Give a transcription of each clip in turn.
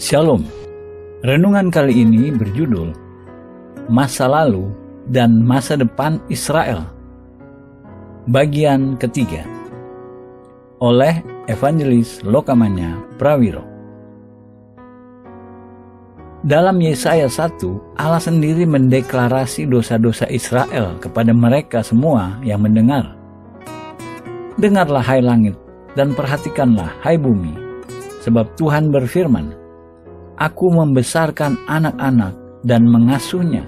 Shalom. Renungan kali ini berjudul Masa Lalu dan Masa Depan Israel. Bagian ketiga. Oleh Evangelis Lokamanya Prawiro. Dalam Yesaya 1, Allah sendiri mendeklarasi dosa-dosa Israel kepada mereka semua yang mendengar. Dengarlah hai langit, dan perhatikanlah hai bumi, sebab Tuhan berfirman, Aku membesarkan anak-anak dan mengasuhnya,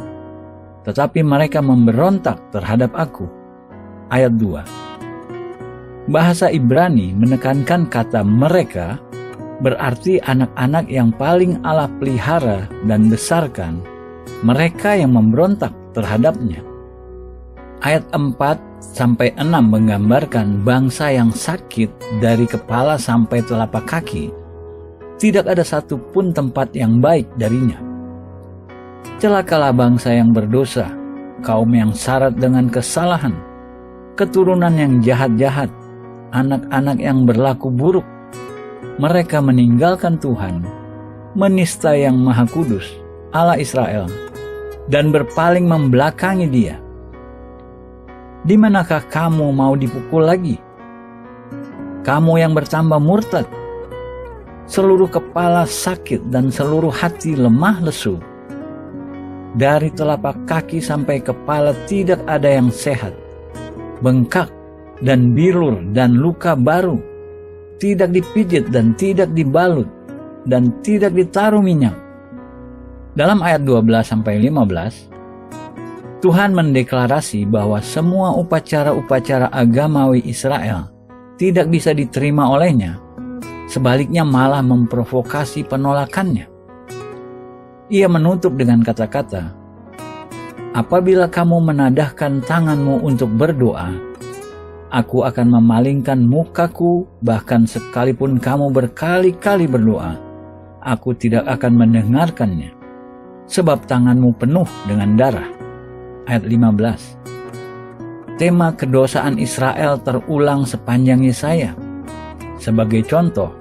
tetapi mereka memberontak terhadap aku. Ayat 2. Bahasa Ibrani menekankan kata mereka, berarti anak-anak yang paling Allah pelihara dan besarkan, mereka yang memberontak terhadapnya. Ayat 4-6 menggambarkan bangsa yang sakit dari kepala sampai telapak kaki. Tidak ada satupun tempat yang baik darinya. Celakalah bangsa yang berdosa, kaum yang syarat dengan kesalahan, keturunan yang jahat-jahat, anak-anak yang berlaku buruk. Mereka meninggalkan Tuhan, menista yang Maha Kudus, Allah Israel, dan berpaling membelakangi Dia. Di manakah kamu mau dipukul lagi? Kamu yang bertambah murtad, seluruh kepala sakit dan seluruh hati lemah lesu. Dari telapak kaki sampai kepala tidak ada yang sehat. Bengkak dan bilur dan luka baru. Tidak dipijit dan tidak dibalut dan tidak ditaruh minyak. Dalam ayat 12-15, Tuhan mendeklarasi bahwa semua upacara-upacara agamawi Israel tidak bisa diterima olehnya. Sebaliknya malah memprovokasi penolakannya. Ia menutup dengan kata-kata, apabila kamu menadahkan tanganmu untuk berdoa, aku akan memalingkan mukaku, bahkan sekalipun kamu berkali-kali berdoa, aku tidak akan mendengarkannya, sebab tanganmu penuh dengan darah. Ayat 15. Tema kedosaan Israel terulang sepanjang Yesaya. Sebagai contoh,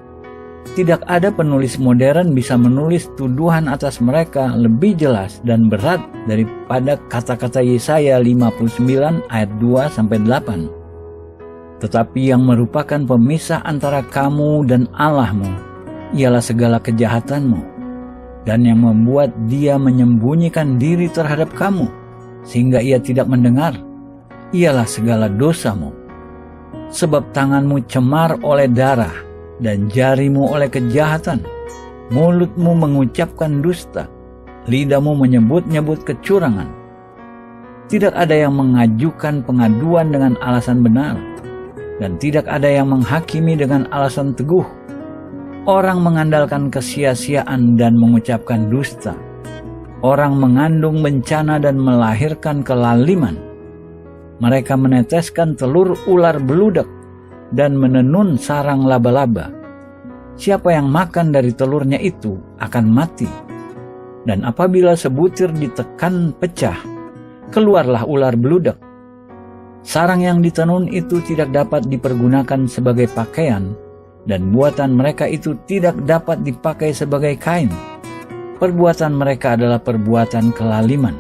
tidak ada penulis modern bisa menulis tuduhan atas mereka lebih jelas dan berat daripada kata-kata Yesaya 59 ayat 2-8. Tetapi yang merupakan pemisah antara kamu dan Allahmu ialah segala kejahatanmu, dan yang membuat Dia menyembunyikan diri terhadap kamu sehingga Ia tidak mendengar ialah segala dosamu. Sebab tanganmu cemar oleh darah dan jarimu oleh kejahatan, mulutmu mengucapkan dusta, lidahmu menyebut-nyebut kecurangan. Tidak ada yang mengajukan pengaduan dengan alasan benar, dan tidak ada yang menghakimi dengan alasan teguh. Orang mengandalkan kesia-siaan dan mengucapkan dusta. Orang mengandung bencana dan melahirkan kelaliman. Mereka meneteskan telur ular beludak dan menenun sarang laba-laba. Siapa yang makan dari telurnya itu akan mati. Dan apabila sebutir ditekan pecah, keluarlah ular beludak. Sarang yang ditenun itu tidak dapat dipergunakan sebagai pakaian, dan buatan mereka itu tidak dapat dipakai sebagai kain. Perbuatan mereka adalah perbuatan kelaliman,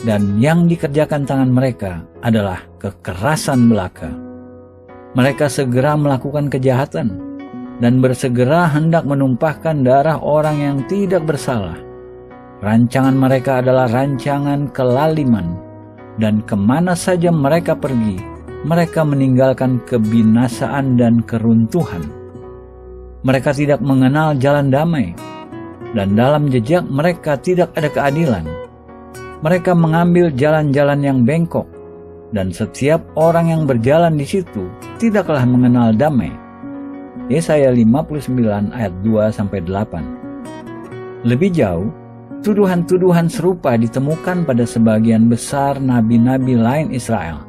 dan yang dikerjakan tangan mereka adalah kekerasan belaka. Mereka segera melakukan kejahatan dan bersegera hendak menumpahkan darah orang yang tidak bersalah. Rancangan mereka adalah rancangan kelaliman, dan kemana saja mereka pergi, mereka meninggalkan kebinasaan dan keruntuhan. Mereka tidak mengenal jalan damai, dan dalam jejak mereka tidak ada keadilan. Mereka mengambil jalan-jalan yang bengkok, dan setiap orang yang berjalan di situ tidaklah mengenal damai. Yesaya 59 ayat 2-8. Lebih jauh, tuduhan-tuduhan serupa ditemukan pada sebagian besar nabi-nabi lain Israel.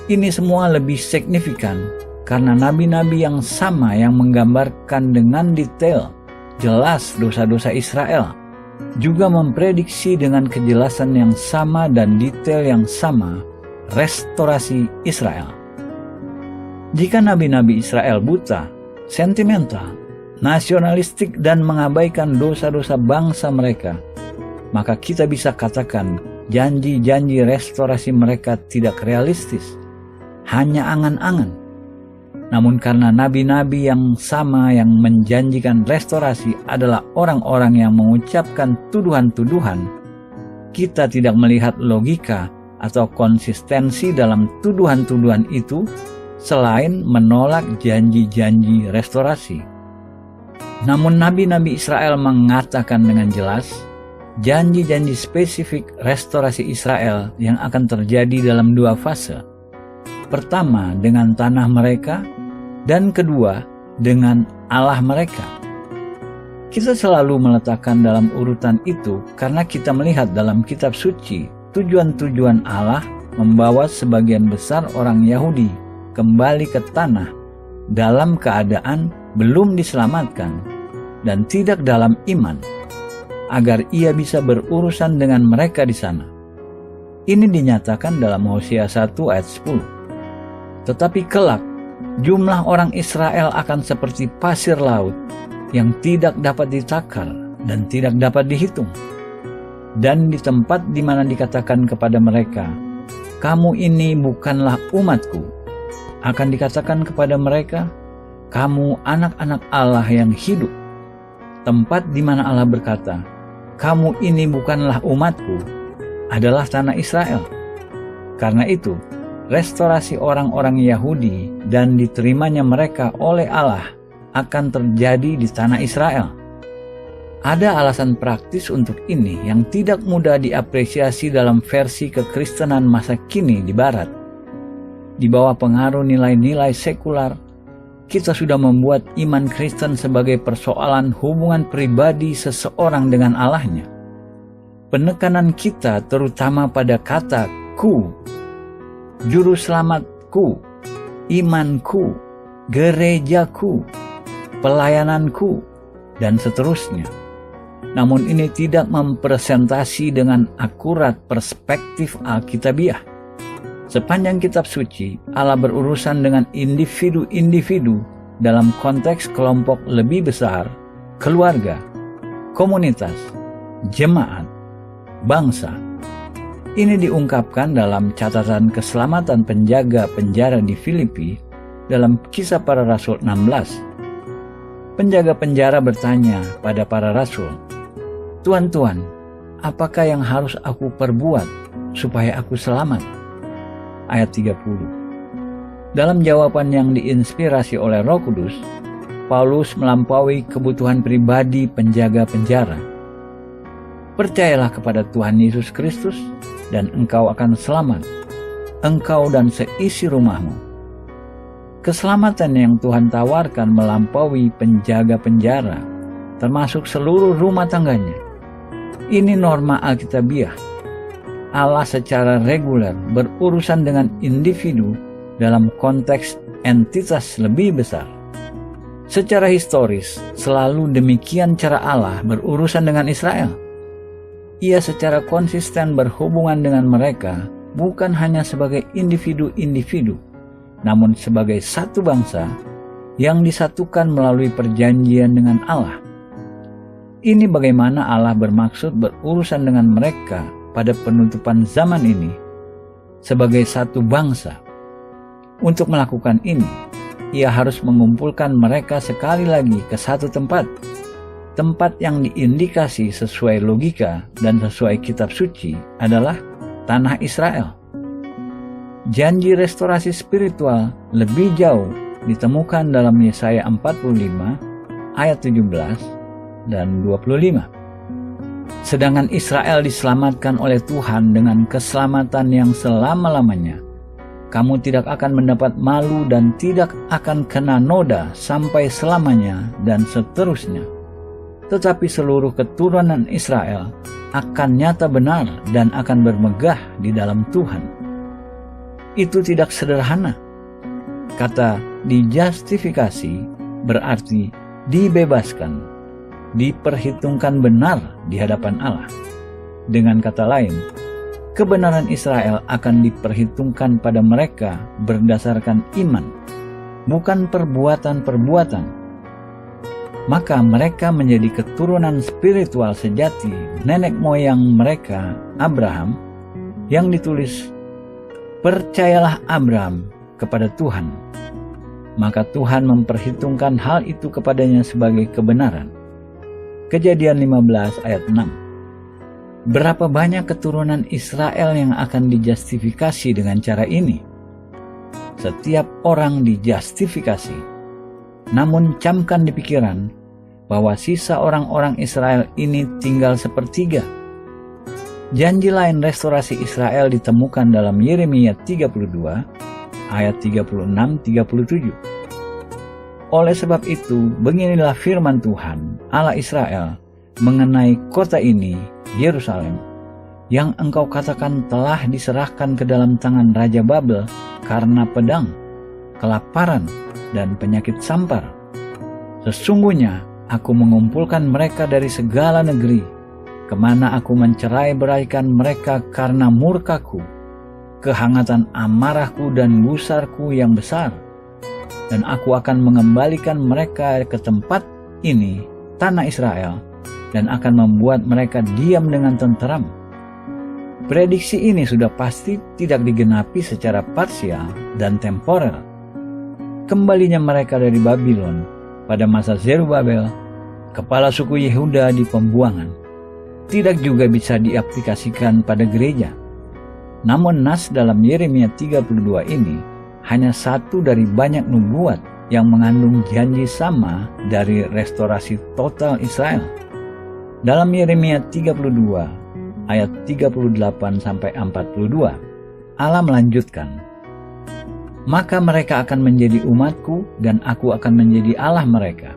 Ini semua lebih signifikan karena nabi-nabi yang sama yang menggambarkan dengan detail jelas dosa-dosa Israel juga memprediksi dengan kejelasan yang sama dan detail yang sama restorasi Israel. Jika nabi-nabi Israel buta, sentimental, nasionalistik dan mengabaikan dosa-dosa bangsa mereka, maka kita bisa katakan janji-janji restorasi mereka tidak realistis, hanya angan-angan. Namun karena nabi-nabi yang sama yang menjanjikan restorasi adalah orang-orang yang mengucapkan tuduhan-tuduhan, kita tidak melihat logika atau konsistensi dalam tuduhan-tuduhan itu selain menolak janji-janji restorasi. Namun nabi-nabi Israel mengatakan dengan jelas janji-janji spesifik restorasi Israel yang akan terjadi dalam dua fase. Pertama dengan tanah mereka, dan kedua dengan Allah mereka. Kita selalu meletakkan dalam urutan itu karena kita melihat dalam kitab suci tujuan-tujuan Allah membawa sebagian besar orang Yahudi kembali ke tanah dalam keadaan belum diselamatkan dan tidak dalam iman, agar ia bisa berurusan dengan mereka di sana. Ini dinyatakan dalam Hosea 1 ayat 10. Tetapi kelak jumlah orang Israel akan seperti pasir laut yang tidak dapat ditakar dan tidak dapat dihitung. Dan di tempat di mana dikatakan kepada mereka, "Kamu ini bukanlah umatku," akan dikatakan kepada mereka, "Kamu anak-anak Allah yang hidup." Tempat di mana Allah berkata, "Kamu ini bukanlah umatku," adalah tanah Israel. Karena itu, restorasi orang-orang Yahudi dan diterimanya mereka oleh Allah akan terjadi di tanah Israel. Ada alasan praktis untuk ini yang tidak mudah diapresiasi dalam versi kekristenan masa kini di Barat. Di bawah pengaruh nilai-nilai sekular, kita sudah membuat iman Kristen sebagai persoalan hubungan pribadi seseorang dengan Allahnya. Penekanan kita terutama pada kata "ku", juru selamatku, imanku, gerejaku, pelayananku, dan seterusnya. Namun ini tidak mempresentasi dengan akurat perspektif Alkitabiah. Sepanjang kitab suci, Allah berurusan dengan individu-individu dalam konteks kelompok lebih besar, keluarga, komunitas, jemaat, bangsa. Ini diungkapkan dalam catatan keselamatan penjaga penjara di Filipi dalam Kisah Para Rasul 16. Penjaga penjara bertanya pada para rasul, "Tuan-tuan, apakah yang harus aku perbuat supaya aku selamat?" Ayat 30. Dalam jawaban yang diinspirasi oleh Roh Kudus, Paulus melampaui kebutuhan pribadi penjaga penjara. "Percayalah kepada Tuhan Yesus Kristus dan engkau akan selamat, engkau dan seisi rumahmu." Keselamatan yang Tuhan tawarkan melampaui penjaga penjara, termasuk seluruh rumah tangganya. Ini norma Alkitabiah. Allah secara reguler berurusan dengan individu dalam konteks entitas lebih besar. Secara historis, selalu demikian cara Allah berurusan dengan Israel. Ia secara konsisten berhubungan dengan mereka bukan hanya sebagai individu-individu, namun sebagai satu bangsa yang disatukan melalui perjanjian dengan Allah. Ini bagaimana Allah bermaksud berurusan dengan mereka pada penutupan zaman ini sebagai satu bangsa. Untuk melakukan ini, ia harus mengumpulkan mereka sekali lagi ke satu tempat. Tempat yang diindikasi sesuai logika dan sesuai kitab suci adalah tanah Israel. Janji restorasi spiritual lebih jauh ditemukan dalam Yesaya 45 ayat 17 dan 25. Sedangkan Israel diselamatkan oleh Tuhan dengan keselamatan yang selama-lamanya. Kamu tidak akan mendapat malu dan tidak akan kena noda sampai selamanya dan seterusnya. Tetapi seluruh keturunan Israel akan nyata benar dan akan bermegah di dalam Tuhan. Itu tidak sederhana. Kata dijustifikasi berarti dibebaskan, diperhitungkan benar di hadapan Allah. Dengan kata lain, kebenaran Israel akan diperhitungkan pada mereka berdasarkan iman, bukan perbuatan-perbuatan. maka mereka menjadi keturunan spiritual sejati nenek moyang mereka, Abraham, yang ditulis, "Percayalah Abraham kepada Tuhan, maka Tuhan memperhitungkan hal itu kepadanya sebagai kebenaran." Kejadian 15 ayat 6. Berapa banyak keturunan Israel yang akan dijustifikasi dengan cara ini? Setiap orang dijustifikasi. Namun camkan di pikiran bahwa sisa orang-orang Israel ini tinggal sepertiga. Janji lain restorasi Israel ditemukan dalam Yeremia 32 ayat 36-37. Oleh sebab itu, beginilah firman Tuhan, Allah Israel, mengenai kota ini, Yerusalem, yang engkau katakan telah diserahkan ke dalam tangan Raja Babel karena pedang, kelaparan, dan penyakit sampar. Sesungguhnya aku mengumpulkan mereka dari segala negeri, kemana aku mencerai beraikan mereka karena murkaku, kehangatan amarahku dan gusarku yang besar. Dan aku akan mengembalikan mereka ke tempat ini, tanah Israel, dan akan membuat mereka diam dengan tenteram. Prediksi ini sudah pasti tidak digenapi secara parsial dan temporer. Kembalinya mereka dari Babylon pada masa Zerubabel, kepala suku Yehuda, di pembuangan, tidak juga bisa diaplikasikan pada gereja. Namun nas dalam Yeremia 32 ini hanya satu dari banyak nubuat yang mengandung janji sama dari restorasi total Israel. Dalam Yeremia 32 ayat 38-42, Allah melanjutkan, "Maka mereka akan menjadi umatku dan aku akan menjadi Allah mereka.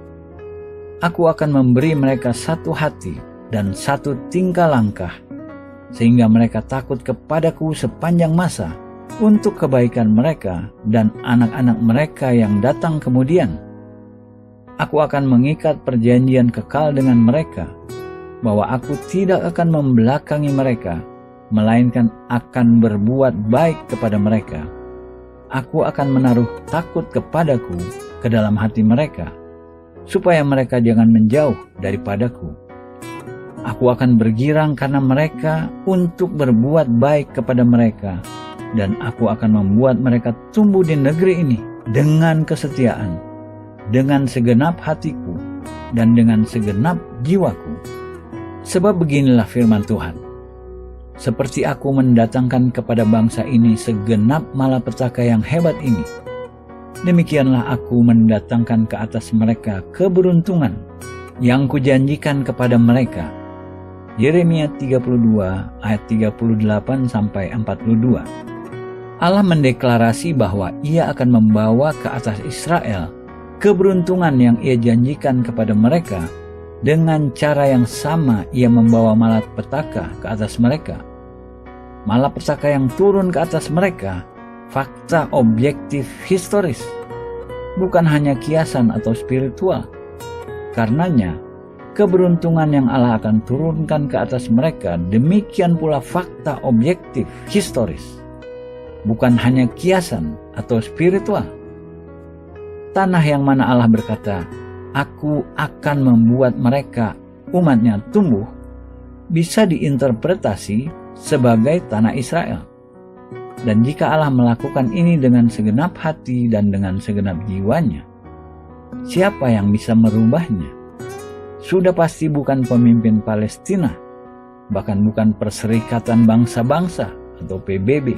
Aku akan memberi mereka satu hati dan satu tingkah langkah, sehingga mereka takut kepadaku sepanjang masa untuk kebaikan mereka dan anak-anak mereka yang datang kemudian. Aku akan mengikat perjanjian kekal dengan mereka, bahwa aku tidak akan membelakangi mereka, melainkan akan berbuat baik kepada mereka. Aku akan menaruh takut kepadaku ke dalam hati mereka, supaya mereka jangan menjauh daripadaku. Aku akan bergirang karena mereka untuk berbuat baik kepada mereka, dan aku akan membuat mereka tumbuh di negeri ini dengan kesetiaan, dengan segenap hatiku, dan dengan segenap jiwaku. Sebab beginilah firman Tuhan, seperti aku mendatangkan kepada bangsa ini segenap malapetaka yang hebat ini, demikianlah aku mendatangkan ke atas mereka keberuntungan yang kujanjikan kepada mereka." Yeremia 32 ayat 38-42. Allah mendeklarasi bahwa Ia akan membawa ke atas Israel keberuntungan yang Ia janjikan kepada mereka. Dengan cara yang sama Ia membawa malapetaka ke atas mereka. Malapetaka yang turun ke atas mereka, fakta objektif historis, bukan hanya kiasan atau spiritual. Karenanya, keberuntungan yang Allah akan turunkan ke atas mereka demikian pula fakta objektif historis, bukan hanya kiasan atau spiritual. Tanah yang mana Allah berkata, "Aku akan membuat mereka, umatnya, tumbuh," bisa diinterpretasi sebagai tanah Israel. Dan jika Allah melakukan ini dengan segenap hati dan dengan segenap jiwanya, siapa yang bisa merubahnya? Sudah pasti bukan pemimpin Palestina, bahkan bukan Perserikatan Bangsa-Bangsa atau PBB.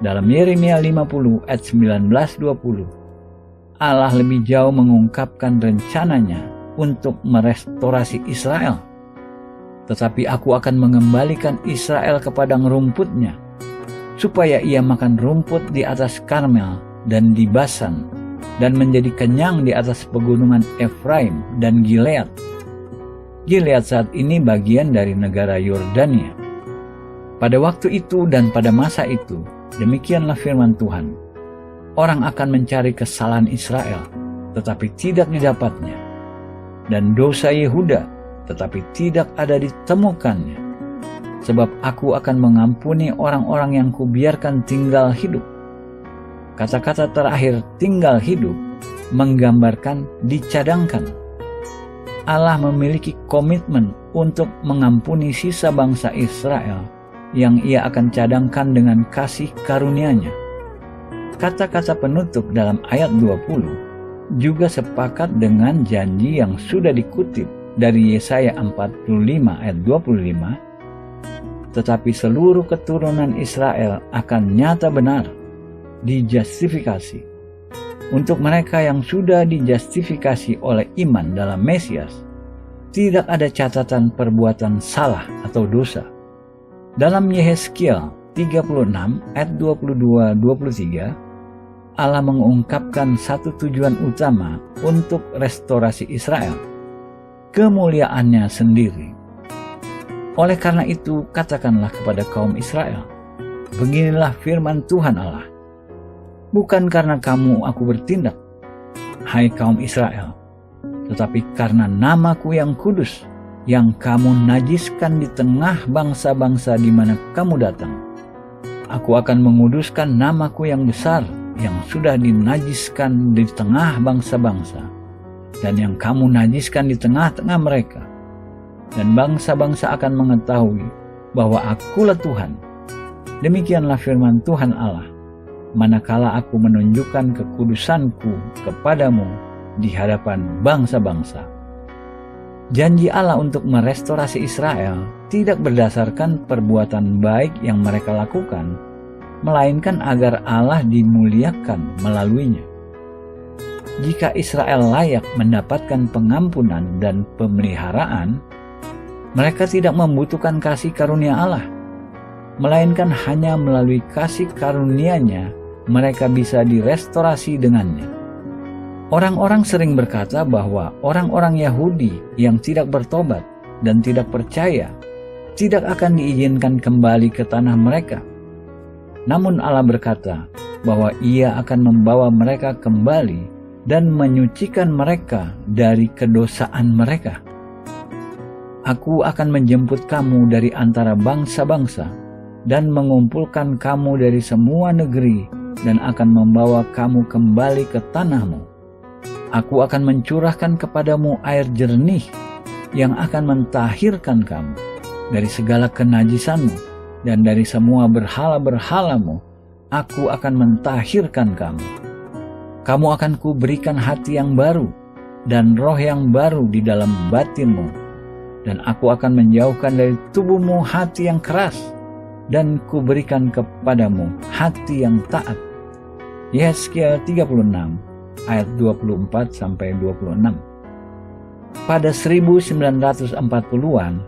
Dalam Yeremia 50 ayat 19-20, Allah lebih jauh mengungkapkan rencananya untuk merestorasi Israel. "Tetapi aku akan mengembalikan Israel ke padang rumputnya, supaya ia makan rumput di atas Karmel dan di Basan, dan menjadi kenyang di atas pegunungan Efraim dan Gilead." Gilead saat ini bagian dari negara Yordania. Pada waktu itu dan pada masa itu, demikianlah firman Tuhan, orang akan mencari kesalahan Israel, tetapi tidak didapatnya, dan dosa Yehuda, tetapi tidak ada ditemukannya. Sebab aku akan mengampuni orang-orang yang kubiarkan tinggal hidup. Kata-kata terakhir tinggal hidup menggambarkan dicadangkan Allah memiliki komitmen untuk mengampuni sisa bangsa Israel yang Ia akan cadangkan dengan kasih karunia-Nya. Kata-kata penutup dalam ayat 20 juga sepakat dengan janji yang sudah dikutip dari Yesaya 45 ayat 25, tetapi seluruh keturunan Israel akan nyata benar dijustifikasi. Untuk mereka yang sudah dijustifikasi oleh iman dalam Mesias, tidak ada catatan perbuatan salah atau dosa. Dalam Yehezkiel 36 ayat 22-23, Allah mengungkapkan satu tujuan utama untuk restorasi Israel, kemuliaannya sendiri. Oleh karena itu, katakanlah kepada kaum Israel, beginilah firman Tuhan Allah, bukan karena kamu aku bertindak, hai kaum Israel, tetapi karena namaku yang kudus, yang kamu najiskan di tengah bangsa-bangsa di mana kamu datang. Aku akan menguduskan namaku yang besar, yang sudah dinajiskan di tengah bangsa-bangsa, dan yang kamu najiskan di tengah-tengah mereka. Dan bangsa-bangsa akan mengetahui bahwa Akulah Tuhan. Demikianlah firman Tuhan Allah, manakala aku menunjukkan kekudusanku kepadamu di hadapan bangsa-bangsa. Janji Allah untuk merestorasi Israel tidak berdasarkan perbuatan baik yang mereka lakukan, melainkan agar Allah dimuliakan melaluinya. Jika Israel layak mendapatkan pengampunan dan pemeliharaan, mereka tidak membutuhkan kasih karunia Allah, melainkan hanya melalui kasih karunia-Nya mereka bisa direstorasi dengannya. Orang-orang sering berkata bahwa orang-orang Yahudi yang tidak bertobat dan tidak percaya tidak akan diizinkan kembali ke tanah mereka. Namun Allah berkata bahwa Ia akan membawa mereka kembali dan menyucikan mereka dari kedosaan mereka. Aku akan menjemput kamu dari antara bangsa-bangsa dan mengumpulkan kamu dari semua negeri dan akan membawa kamu kembali ke tanahmu. Aku akan mencurahkan kepadamu air jernih yang akan mentahirkan kamu dari segala kenajisanmu, dan dari semua berhala-berhalamu aku akan mentahirkan kamu. Kamu akan kuberikan hati yang baru dan roh yang baru di dalam batinmu, dan aku akan menjauhkan dari tubuhmu hati yang keras dan kuberikan kepadamu hati yang taat. Yehezkiel 36 ayat 24-26. Pada 1940-an,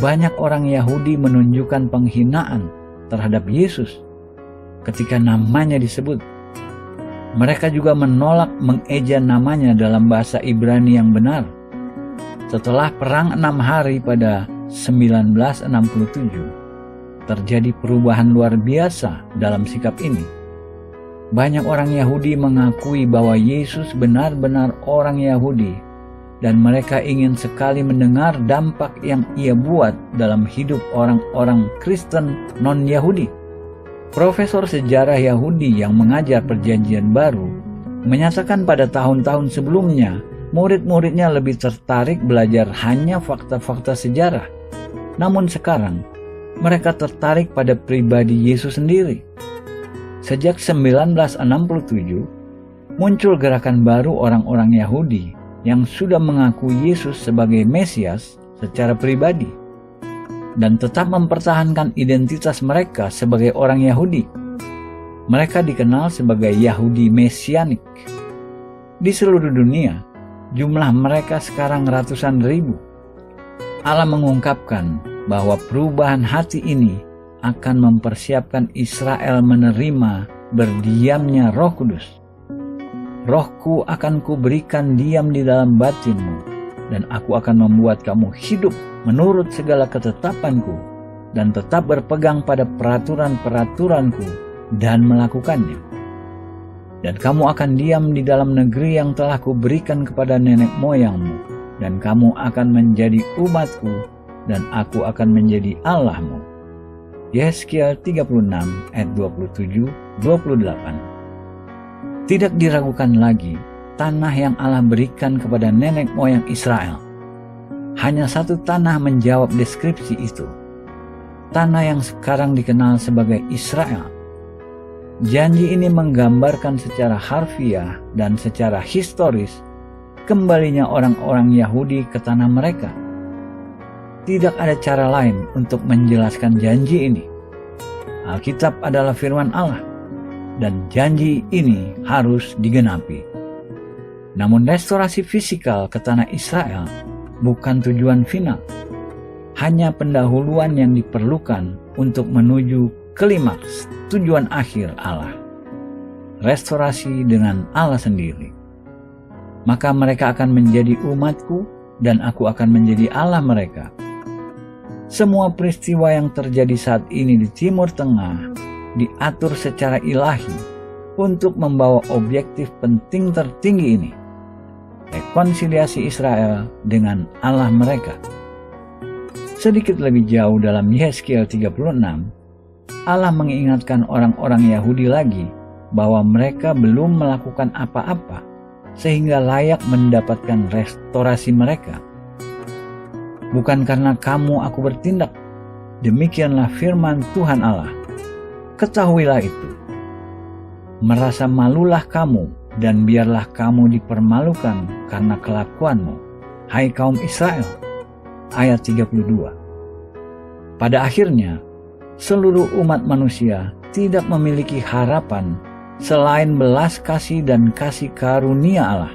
banyak orang Yahudi menunjukkan penghinaan terhadap Yesus ketika namanya disebut. Mereka juga menolak mengeja namanya dalam bahasa Ibrani yang benar. Setelah perang 6 hari pada 1967, terjadi perubahan luar biasa dalam sikap ini. Banyak orang Yahudi mengakui bahwa Yesus benar-benar orang Yahudi, dan mereka ingin sekali mendengar dampak yang Ia buat dalam hidup orang-orang Kristen non-Yahudi. Profesor sejarah Yahudi yang mengajar Perjanjian Baru menyatakan pada tahun-tahun sebelumnya, murid-muridnya lebih tertarik belajar hanya fakta-fakta sejarah. Namun sekarang, mereka tertarik pada pribadi Yesus sendiri. Sejak 1967, muncul gerakan baru orang-orang Yahudi yang sudah mengakui Yesus sebagai Mesias secara pribadi dan tetap mempertahankan identitas mereka sebagai orang Yahudi. Mereka dikenal sebagai Yahudi Mesianik. Di seluruh dunia, jumlah mereka sekarang ratusan ribu. Allah mengungkapkan bahwa perubahan hati ini akan mempersiapkan Israel menerima berdiamnya Roh Kudus. Rohku akan kuberikan diam di dalam batinmu, dan aku akan membuat kamu hidup menurut segala ketetapanku, dan tetap berpegang pada peraturan-peraturanku dan melakukannya. Dan kamu akan diam di dalam negeri yang telah kuberikan kepada nenek moyangmu, dan kamu akan menjadi umatku, dan aku akan menjadi Allahmu. Yehezkiel 36 ayat 27-28. Tidak diragukan lagi, tanah yang Allah berikan kepada nenek moyang Israel Hanya satu tanah menjawab deskripsi itu. Tanah yang sekarang dikenal sebagai Israel. Janji ini menggambarkan secara harfiah dan secara historis kembalinya orang-orang Yahudi ke tanah mereka. Tidak ada cara lain untuk menjelaskan janji ini. Alkitab adalah firman Allah, dan janji ini harus digenapi. Namun restorasi fisikal ke tanah Israel bukan tujuan final, hanya pendahuluan yang diperlukan untuk menuju klimaks tujuan akhir Allah, restorasi dengan Allah sendiri. Maka mereka akan menjadi umatku dan aku akan menjadi Allah mereka. Semua peristiwa yang terjadi saat ini di Timur Tengah diatur secara ilahi untuk membawa objektif penting tertinggi ini, rekonsiliasi Israel dengan Allah mereka. Sedikit lebih jauh dalam Yehezkiel 36, Allah mengingatkan orang-orang Yahudi lagi bahwa mereka belum melakukan apa-apa sehingga layak mendapatkan restorasi mereka. Bukan karena kamu aku bertindak, demikianlah firman Tuhan Allah. Ketahuilah itu. Merasa malulah kamu dan biarlah kamu dipermalukan karena kelakuanmu, hai kaum Israel. Ayat 32. Pada akhirnya, seluruh umat manusia tidak memiliki harapan selain belas kasih dan kasih karunia Allah.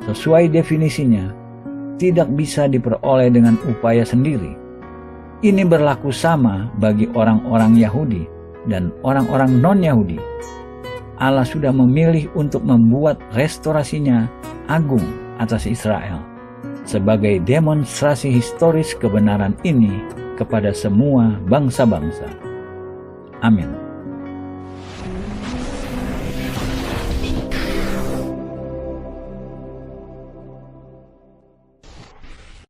Sesuai definisinya, tidak bisa diperoleh dengan upaya sendiri. Ini berlaku sama bagi orang-orang Yahudi dan orang-orang non-Yahudi. Allah sudah memilih untuk membuat restorasinya agung atas Israel sebagai demonstrasi historis kebenaran ini kepada semua bangsa-bangsa. Amin.